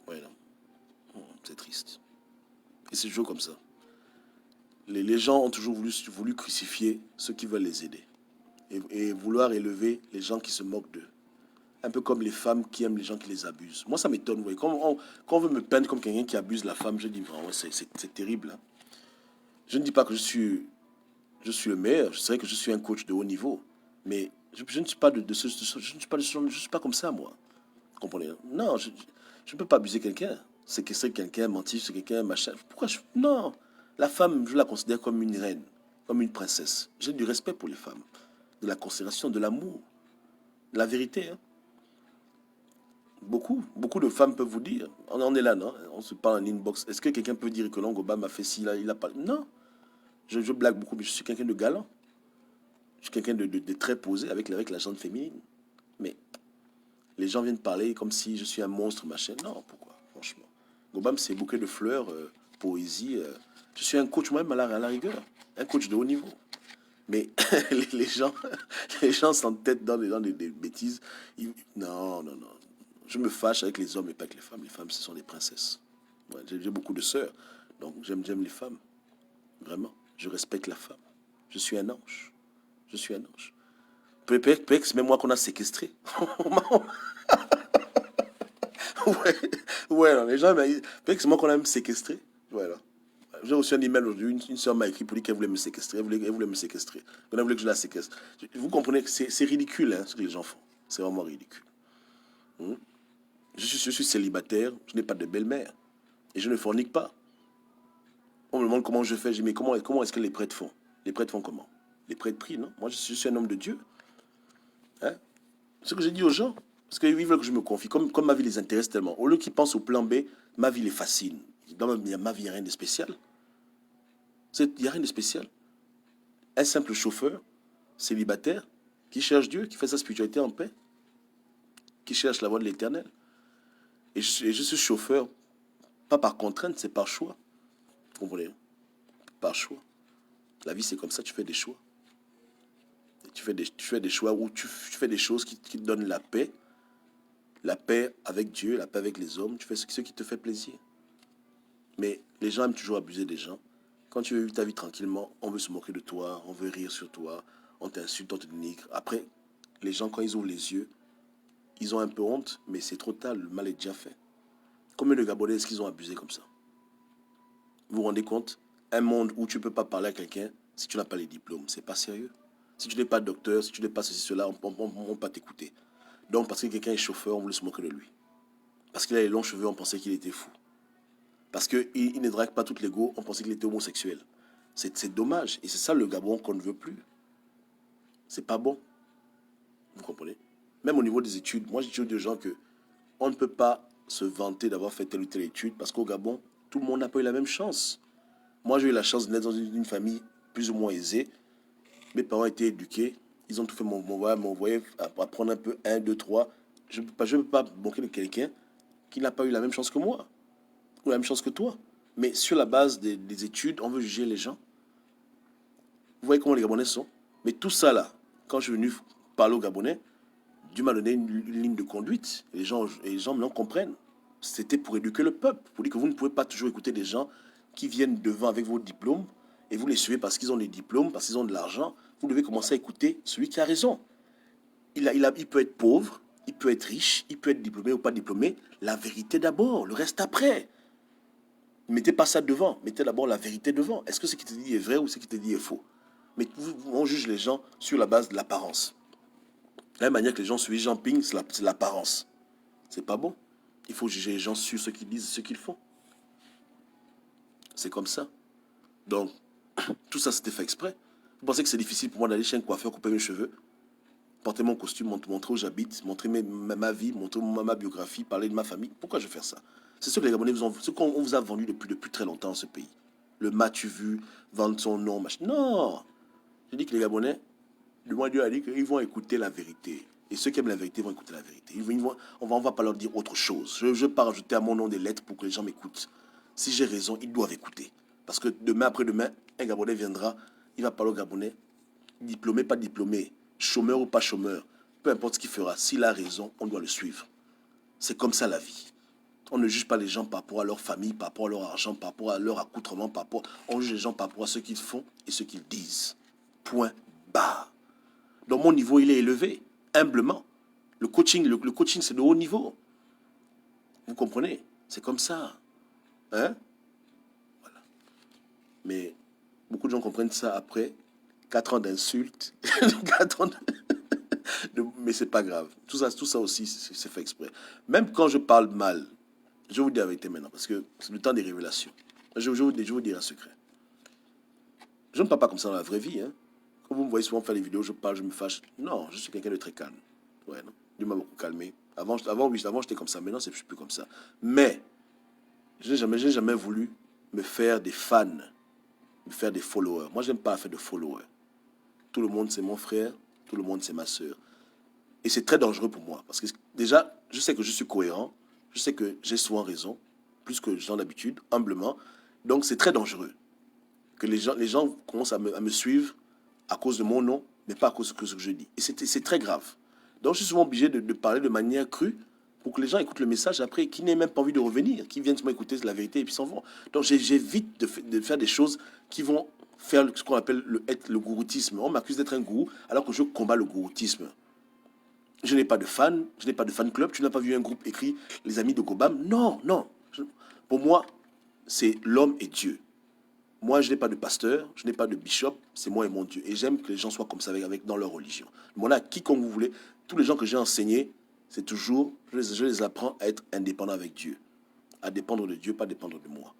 Ouais, non. C'est triste. Et c'est toujours comme ça. Les gens ont toujours voulu crucifier ceux qui veulent les aider. Et vouloir élever les gens qui se moquent d'eux. Un peu comme les femmes qui aiment les gens qui les abusent. Moi, ça m'étonne. Ouais. Quand on veut me peindre comme quelqu'un qui abuse la femme, je dis vraiment, c'est terrible. Hein. Je ne dis pas que je suis le meilleur. Je dirais que je suis un coach de haut niveau. Mais je ne suis pas je ne suis pas comme ça, moi. Vous comprenez? Non, je ne peux pas abuser quelqu'un. C'est quelqu'un, mentir, c'est quelqu'un, machin. Pourquoi non. La femme, je la considère comme une reine, comme une princesse. J'ai du respect pour les femmes. De la considération, de l'amour. La vérité, hein. Beaucoup de femmes peuvent vous dire. On est là, non? On se parle en inbox. Est-ce que quelqu'un peut dire que Longoba m'a fait ci, là, il a pas. Non. Je blague beaucoup, mais je suis quelqu'un de galant. Je suis quelqu'un de très posé avec la gente féminine. Mais les gens viennent parler comme si je suis un monstre, machin. Non, pourquoi? Franchement. Gobam, c'est bouquet de fleurs, poésie. Je suis un coach moi-même à la rigueur. Un coach de haut niveau. Mais les gens, les gens s'entêtent dans des bêtises. Non, non, non. Je me fâche avec les hommes et pas avec les femmes. Les femmes, ce sont des princesses. Ouais, j'ai beaucoup de sœurs. Donc, j'aime les femmes. Vraiment. Je respecte la femme. Je suis un ange. Je suis un ange. Peut-être que c'est même moi qu'on a séquestré. Ouais, ouais, non, les gens, peut-être que c'est moi qu'on a même séquestré. Voilà. J'ai reçu un email aujourd'hui, une soeur m'a écrit pour dire qu'elle voulait me séquestrer. Elle voulait me séquestrer. Elle voulait que je la séquestre. Vous comprenez que c'est ridicule, hein, ce que les gens font. C'est vraiment ridicule. Hmm? Je suis célibataire, je n'ai pas de belle-mère. Et je ne fornique pas. On me demande comment je fais. Je dis, mais comment est-ce que les prêtres font? Les prêtres font comment? Les prêtres prient, non? Moi, je suis un homme de Dieu. Hein? C'est ce que j'ai dit aux gens. Parce qu'ils veulent que je me confie. Comme ma vie les intéresse tellement. Au lieu qu'ils pensent au plan B, ma vie les fascine. Dans ma vie, il n'y a rien de spécial. Il n'y a rien de spécial. Un simple chauffeur, célibataire, qui cherche Dieu, qui fait sa spiritualité en paix, qui cherche la voie de l'éternel. Et je suis chauffeur, pas par contrainte, c'est par choix. Vous comprenez? Par choix. La vie, c'est comme ça, tu fais des choix. Et tu fais des choix où tu fais des choses qui te donnent la paix avec Dieu, la paix avec les hommes. Tu fais ce qui te fait plaisir. Mais les gens aiment toujours abuser des gens. Quand tu veux vivre ta vie tranquillement, on veut se moquer de toi, on veut rire sur toi, on t'insulte, on te dénigre. Après, les gens, quand ils ouvrent les yeux, ils ont un peu honte, mais c'est trop tard, le mal est déjà fait. Combien de Gabonais est-ce qu'ils ont abusé comme ça? Vous vous rendez compte? Un monde où tu ne peux pas parler à quelqu'un si tu n'as pas les diplômes, c'est pas sérieux. Si tu n'es pas docteur, si tu n'es pas ceci, cela, on ne va pas t'écouter. Donc, parce que quelqu'un est chauffeur, on voulait se moquer de lui. Parce qu'il a les longs cheveux, on pensait qu'il était fou. Parce qu'il ne drague pas toutes les go, on pensait qu'il était homosexuel. C'est dommage. Et c'est ça le Gabon qu'on ne veut plus. C'est pas bon. Vous comprenez? Même au niveau des études, moi j'ai toujours dit aux gens que on ne peut pas se vanter d'avoir fait telle ou telle étude parce qu'au Gabon, tout le monde n'a pas eu la même chance. Moi j'ai eu la chance de naître dans une famille plus ou moins aisée. Mes parents étaient éduqués. Ils ont tout fait m'envoyer apprendre un peu 1, 2, 3. Je ne peux pas manquer de quelqu'un qui n'a pas eu la même chance que moi. Ou la même chance que toi. Mais sur la base des études, on veut juger les gens. Vous voyez comment les Gabonais sont. Mais tout ça là, quand je suis venu parler aux Gabonais, Dieu m'a donné une ligne de conduite. Et les gens me comprennent. C'était pour éduquer le peuple. Pour dire que vous ne pouvez pas toujours écouter des gens qui viennent devant avec vos diplômes et vous les suivez parce qu'ils ont des diplômes, parce qu'ils ont de l'argent. Vous devez commencer à écouter celui qui a raison. Il peut être pauvre, il peut être riche, il peut être diplômé ou pas diplômé. La vérité d'abord, le reste après. Ne mettez pas ça devant. Mettez d'abord la vérité devant. Est-ce que ce qui te dit est vrai ou ce qui te dit est faux? Mais on juge les gens sur la base de l'apparence. De la même manière que les gens suivent Jean Ping, c'est l'apparence. C'est pas bon. Il faut juger les gens sur ce qu'ils disent et ce qu'ils font. C'est comme ça. Donc, tout ça, c'était fait exprès. Vous pensez que c'est difficile pour moi d'aller chez un coiffeur, couper mes cheveux, porter mon costume, montrer où j'habite, montrer ma vie, montrer ma biographie, parler de ma famille? Pourquoi je vais faire ça? C'est ce que les Gabonais vous ont, ce qu'on vous a vendu depuis très longtemps, ce pays. Le m'as-tu vu, vendre son nom, machin. Non! Je dis que les Gabonais, le mois Dieu a dit qu'ils vont écouter la vérité. Et ceux qui aiment la vérité vont écouter la vérité. On va pas leur dire autre chose. Je ne vais pas rajouter à mon nom des lettres pour que les gens m'écoutent. Si j'ai raison, ils doivent écouter. Parce que demain, après-demain, un Gabonais viendra, il va parler au Gabonais, diplômé, pas diplômé, chômeur ou pas chômeur, peu importe ce qu'il fera. S'il a raison, on doit le suivre. C'est comme ça la vie. On ne juge pas les gens par rapport à leur famille, par rapport à leur argent, par rapport à leur accoutrement, on juge les gens par rapport à ce qu'ils font et ce qu'ils disent. Point barre. Donc mon niveau, il est élevé, humblement. Le coaching, c'est de haut niveau. Vous comprenez? C'est comme ça. Hein? Voilà. Mais beaucoup de gens comprennent ça après 4 ans d'insultes. 4 ans mais c'est pas grave. Tout ça aussi, c'est fait exprès. Même quand je parle mal, je vous dis la vérité maintenant, parce que c'est le temps des révélations. Je vous dire un secret. Je ne parle pas comme ça dans la vraie vie. Hein. Quand vous me voyez souvent faire des vidéos, je parle, je me fâche. Non, je suis quelqu'un de très calme. Ouais, non. Dieu m'a beaucoup calmé. Avant j'étais comme ça. Maintenant, je ne suis plus comme ça. Mais, je n'ai jamais voulu me faire des fans, me faire des followers. Moi, je n'aime pas faire de followers. Tout le monde, c'est mon frère. Tout le monde, c'est ma soeur. Et c'est très dangereux pour moi. Parce que déjà, je sais que je suis cohérent. Je sais que j'ai souvent raison. Plus que les gens d'habitude, humblement. Donc, c'est très dangereux. Que les gens commencent à me suivre à cause de mon nom, mais pas à cause de ce que je dis. Et c'est très grave. Donc, je suis souvent obligé de parler de manière crue pour que les gens écoutent le message après, qui n'aient même pas envie de revenir, qui viennent seulement écouter la vérité et puis s'en vont. Donc, j'évite de faire des choses qui vont faire ce qu'on appelle le gouroutisme. On m'accuse d'être un gourou alors que je combats le gouroutisme. Je n'ai pas de fans, je n'ai pas de fan club. Tu n'as pas vu un groupe écrit Les Amis de Gobam? Non, non. Pour moi, c'est l'homme et Dieu. Moi, je n'ai pas de pasteur, je n'ai pas de bishop, c'est moi et mon Dieu. Et j'aime que les gens soient comme ça dans leur religion. Voilà, qui comme vous voulez, tous les gens que j'ai enseignés, c'est toujours, je les apprends à être indépendants avec Dieu. À dépendre de Dieu, pas dépendre de moi.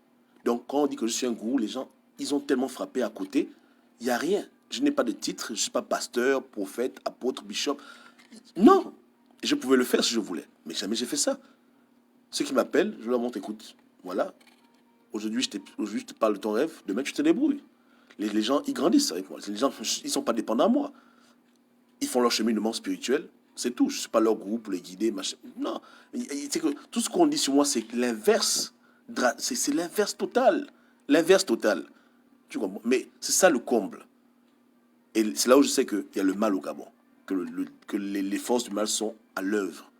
Donc, quand on dit que je suis un gourou, les gens, ils ont tellement frappé à côté, il n'y a rien. Je n'ai pas de titre, je ne suis pas pasteur, prophète, apôtre, bishop. Non, je pouvais le faire si je voulais, mais jamais j'ai fait ça. Ceux qui m'appellent, je leur montre, écoute, voilà, aujourd'hui je te parle de ton rêve, demain tu te débrouilles. Les gens, ils grandissent avec moi. Les gens, ils ne sont pas dépendants à moi. Ils font leur cheminement spirituel, c'est tout. Je ne suis pas leur groupe pour les guider, machin. Non, c'est que tout ce qu'on dit sur moi, c'est l'inverse. C'est l'inverse total. L'inverse total. Tu comprends? Mais c'est ça le comble. Et c'est là où je sais qu'il y a le mal au Gabon. Que les forces du mal sont à l'œuvre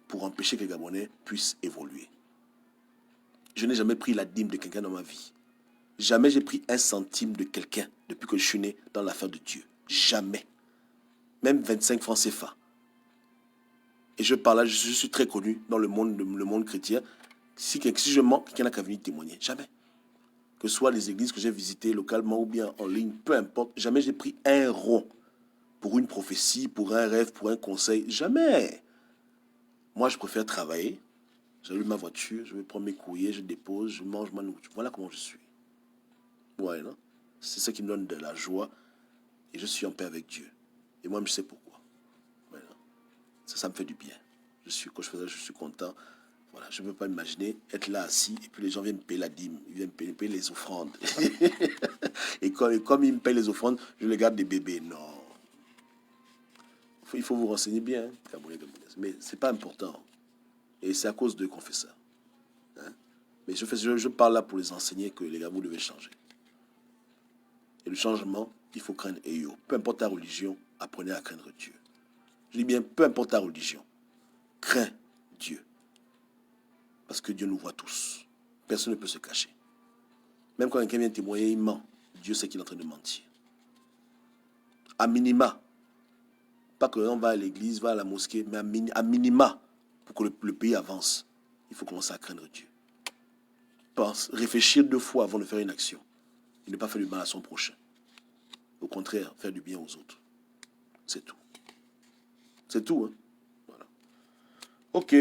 pour empêcher que les Gabonais puissent évoluer. Je n'ai jamais pris la dîme de quelqu'un dans ma vie. Jamais j'ai pris un centime de quelqu'un depuis que je suis né dans l'affaire de Dieu. Jamais. Même 25 francs CFA. Et je parle là, je suis très connu dans le monde chrétien. Si je mens, quelqu'un n'a qu'à venir témoigner. Jamais. Que ce soit les églises que j'ai visitées localement ou bien en ligne, peu importe. Jamais j'ai pris un rond pour une prophétie, pour un rêve, pour un conseil. Jamais. Moi, je préfère travailler. J'allume ma voiture, je vais prendre mes courriers, je dépose, je mange ma nourriture. Voilà comment je suis. Ouais, non? C'est ça qui me donne de la joie. Et je suis en paix avec Dieu. Et moi, je sais pourquoi. Voilà. Ça me fait du bien. Quand je fais ça, je suis content. Voilà, je ne peux pas imaginer être là assis et puis les gens viennent me payer la dîme, ils viennent me payer les offrandes. et comme ils me payent les offrandes, je les garde des bébés. Non. Il faut vous renseigner bien, Gabonais. Mais ce n'est pas important. Et c'est à cause d'eux qu'on fait ça. Hein? Mais je parle là pour les enseigner que les gars, vous devez changer. Et le changement, il faut craindre Eyo. Peu importe ta religion, apprenez à craindre Dieu. Je dis bien, peu importe ta religion, crains Dieu. Parce que Dieu nous voit tous. Personne ne peut se cacher. Même quand quelqu'un vient témoigner, il ment. Dieu sait qu'il est en train de mentir. À minima, pas que l'on va à l'église, va à la mosquée, mais à minima, pour que le pays avance, il faut commencer à craindre Dieu. Réfléchir 2 fois avant de faire une action. Et ne pas faire du mal à son prochain. Au contraire, faire du bien aux autres. C'est tout. C'est tout, hein. Voilà. Ok.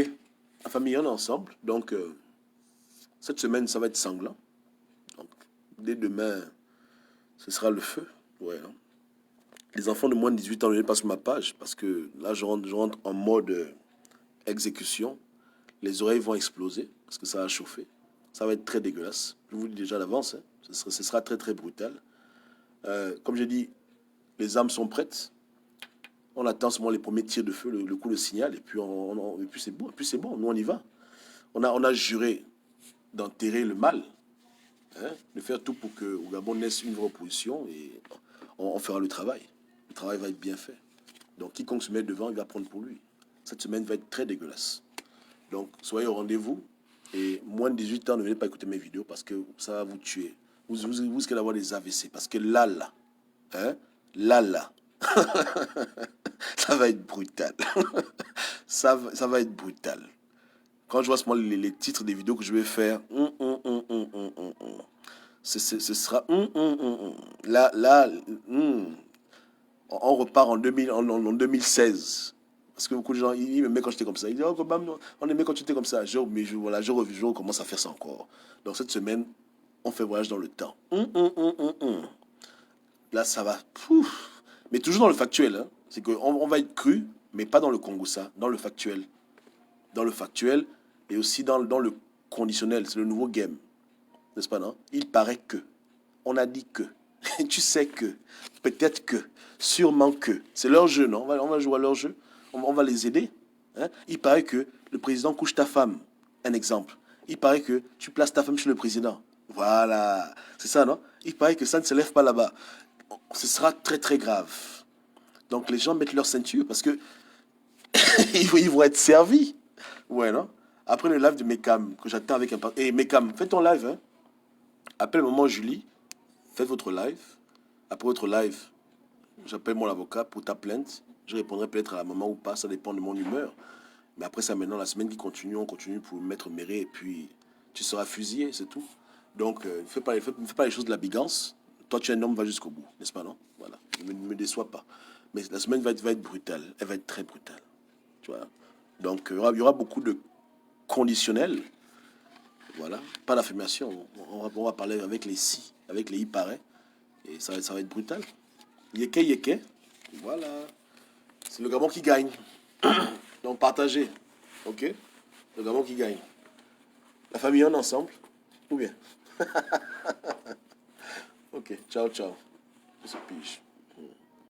La famille, on est ensemble. Donc, cette semaine, ça va être sanglant. Donc, dès demain, ce sera le feu. Ouais, hein. Les enfants de moins de 18 ans ne viennent pas sur ma page parce que là, je rentre en mode exécution. Les oreilles vont exploser parce que ça va chauffer. Ça va être très dégueulasse. Je vous le dis déjà d'avance, hein. Ce sera très très brutal. Comme j'ai dit, les armes sont prêtes. On attend seulement les premiers tirs de feu, le coup de signal, et puis, et puis c'est bon. Et puis c'est bon, nous on y va. On a juré d'enterrer le mal, hein, de faire tout pour que au Gabon naisse une vraie opposition, et on fera le travail. Le travail va être bien fait. Donc quiconque se met devant, il va prendre pour lui. Cette semaine va être très dégueulasse. Donc soyez au rendez-vous. Et moins de 18 ans, ne venez pas écouter mes vidéos parce que ça va vous tuer. Vous risquez d'avoir des AVC. Parce que hein, là, ça va être brutal. Ça va être brutal. Quand je vois seulement les titres des vidéos que je vais faire, ce sera là, on repart en 2016. Parce que beaucoup de gens, ils m'aimaient quand j'étais comme ça. Ils disent, oh, on aimait quand tu étais comme ça. Mais voilà, je recommence à faire ça encore. Donc cette semaine, on fait voyage dans le temps. Là, ça va. Pouf. Mais toujours dans le factuel. Hein. C'est qu'on va être cru, mais pas dans le Congossa, dans le factuel. Dans le factuel et aussi dans le conditionnel. C'est le nouveau game. N'est-ce pas, non? Il paraît que. On a dit que. Tu sais que. Peut-être que. Sûrement que. C'est leur jeu, non? On va jouer à leur jeu. On va les aider. Hein? Il paraît que le président couche ta femme. Un exemple. Il paraît que tu places ta femme chez le président. Voilà. C'est ça, non? Il paraît que ça ne se lève pas là-bas. Ce sera très, très grave. Donc les gens mettent leur ceinture parce que ils vont être servis. Ouais, non? Après le live de Mekam, que j'attends avec un... Et Mekam, fais ton live, hein? Appelle maman Julie, faites votre live. Après votre live, j'appelle mon avocat pour ta plainte. Je répondrai peut-être à la maman ou pas, ça dépend de mon humeur. Mais après ça, maintenant, la semaine qui continue, on continue pour mettre Méré et puis tu seras fusillé, c'est tout. Donc, fais pas les choses de la bigance. Toi, tu es un homme, va jusqu'au bout, n'est-ce pas, non? Voilà, ne me déçois pas. Mais la semaine va être brutale, elle va être très brutale. Tu vois? Donc, il y aura beaucoup de conditionnels. Voilà, pas d'affirmation. On va parler avec les si, avec les i paraît. Et ça va être brutal. Yeke, yeke. Voilà. C'est le Gabon qui gagne. Donc partagez. Ok? Le Gabon qui gagne. La famille en ensemble. Ou bien? Ok, ciao, ciao. Je se pige.